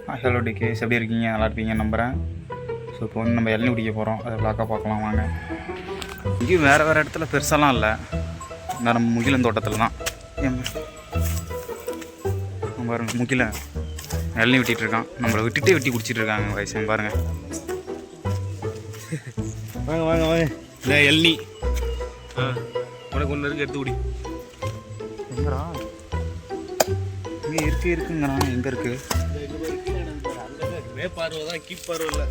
Hello decays, எப்படி இருக்கீங்க? நல்லா இருப்பீங்க நம்புகிறேன். ஸோ இப்போ வந்து நம்ம இளநீ குடிக்க போகிறோம். அதை விளாக்காக பார்க்கலாம் வாங்க. இங்கேயும் வேறு இடத்துல பெருசாலாம் இல்லை, நம்ம முகிலன் தோட்டத்தில் தான். பாருங்க, முகில இளநீ வெட்டிகிட்டு இருக்கான். நம்மளை விட்டுட்டே வெட்டி குடிச்சிட்டு இருக்காங்க வயசு. பாருங்கள், வாங்க வாங்க வாங்க. இல்லை இளநீ உனக்கு ஒன்று இருக்கு, எடுத்து குடி. எங்கடா? இங்கே இருக்குங்கண்ணா. எங்கே இருக்குது? பார்வை தான், கீப் பார்வை இல்லை.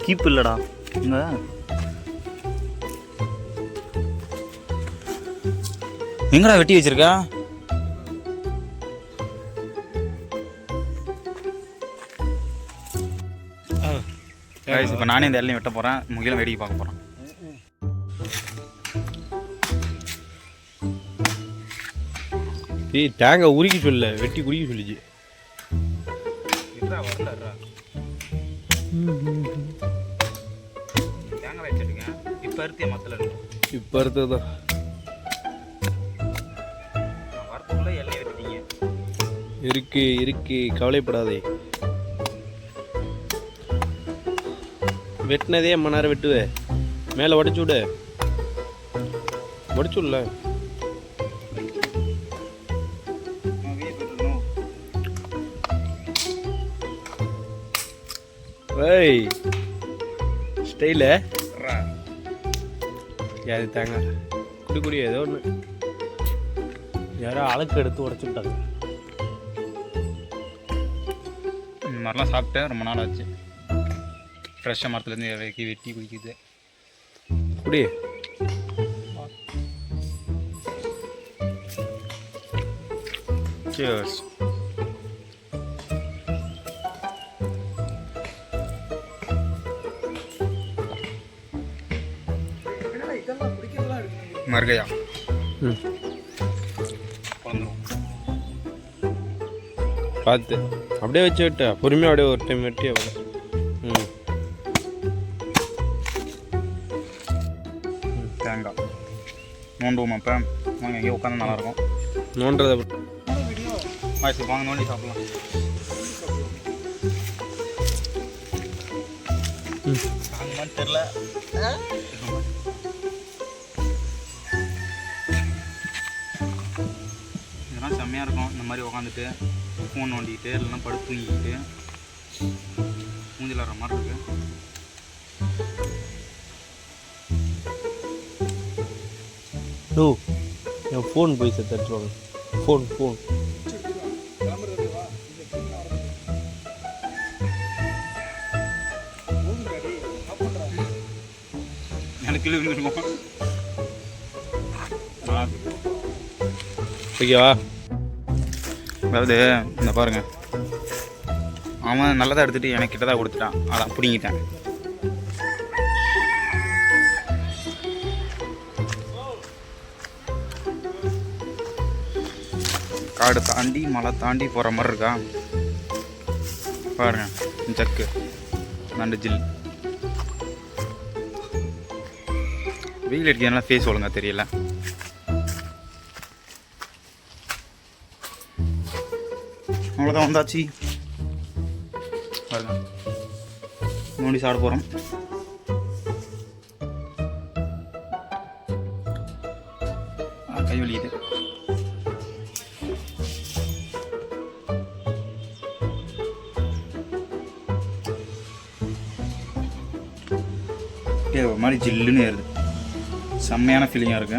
கீப் இல்லைடா இங்கே. எங்கடா வெட்டி வச்சிருக்கா? இப்போ நானே இந்த இலையும் வெட்ட போகிறேன். முகிலும் வேடிக்கை பார்க்க போகிறேன். ஏய், தேங்காய் உருக்கி சொல்ல, வெட்டி குடிக்க சொல்லிச்சு. தேங்காய் வச்சுட்டுங்க. இப்போ அறுத்திய மத்தில் இப்போ அறுத்ததான் வரத்துக்குள்ளே எல்லையை வெட்டிட்டீங்க. இருக்கு கவலைப்படாதே. வெட்டினதே அம்மா நேரம் வெட்டுவே. மேலே உடச்சு விடு, உடச்சு விடல. ஏய், ஸ்டைல யாரு தாங்க குடி ஏதோ ஒன்று. யாரோ அழுக்கு எடுத்து உடச்சு விட்டாங்க. இந்த மாதிரிலாம் சாப்பிட்டேன் ரொம்ப நாள் ஆச்சு. ஃப்ரெஷ்ஷாக மரத்துலேருந்து வெட்டி குடிக்குது. குடி. Cheers. மறுகையா பார்த்து அப்படியே வச்சு விட்ட பொறுமையாக அப்படியே ஒரு டைம் வெட்டி அவ்வளோ. தேங்காய் நோண்டுவோம். அப்போ வாங்க, எங்கேயோ உட்காந்து நல்லாயிருக்கும் நோண்டுறத. வாய்ஸ் வாங்க, நோண்டி சாப்பிடலாம். தெரில, இதெல்லாம் செம்மையாக இருக்கும். இந்த மாதிரி உட்காந்துட்டு ஃபோன் நோண்டிக்கிட்டு இல்லைன்னா படுத்து தூங்கிக்கிட்டு மூஞ்சில் வர மாதிரி இருக்கு. ஓ, என் ஃபோன் போய் தட்டுவாங்க. ஃபோன் எனக்கு இருந்துருக்கோம். ஓகேவா? அதாவது இந்த பாருங்க, அவன் நல்லதாக எடுத்துகிட்டு எனக்கு கிட்ட தான் கொடுத்துட்டான். அதான் பிடிங்கிட்டேன். காடு தாண்டி மலை தாண்டி போகிற மாதிரி இருக்கா பாருங்க. ஜக்கு நண்டு ஜில். வெயில் அடிக்கிறதுனால ஃபேஸ் ஒழுங்கா தெரியல. அவ்வளோதான், வந்தாச்சு பாருங்க. நோண்டி சாப்பிட போகிறோம். கை வலிக்குது. ஒரு மாதிரி ஜில்லுன்னு ஏறுது. செம்மையான ஃபீலிங்காக இருக்கு.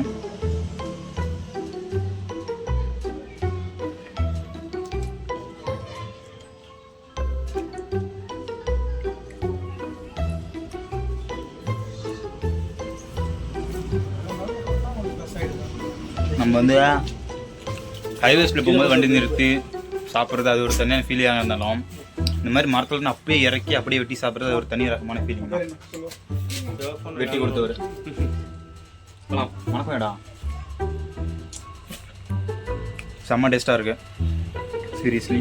நம்ம வந்து ஹைவேஸில் போகும்போது வண்டி நிறுத்தி சாப்பிட்றது அது ஒரு தனியான ஃபீலிங்காக இருந்தாலும், இந்த மாதிரி மரத்தில் அப்படியே இறக்கி அப்படியே வெட்டி சாப்பிட்றது ஒரு தனி ரகமான ஃபீலிங் தான். வெட்டி கொடுத்தவர் வணக்கம்டா. செம்ம டேஸ்ட்டாக இருக்குது சீரியஸ்லி.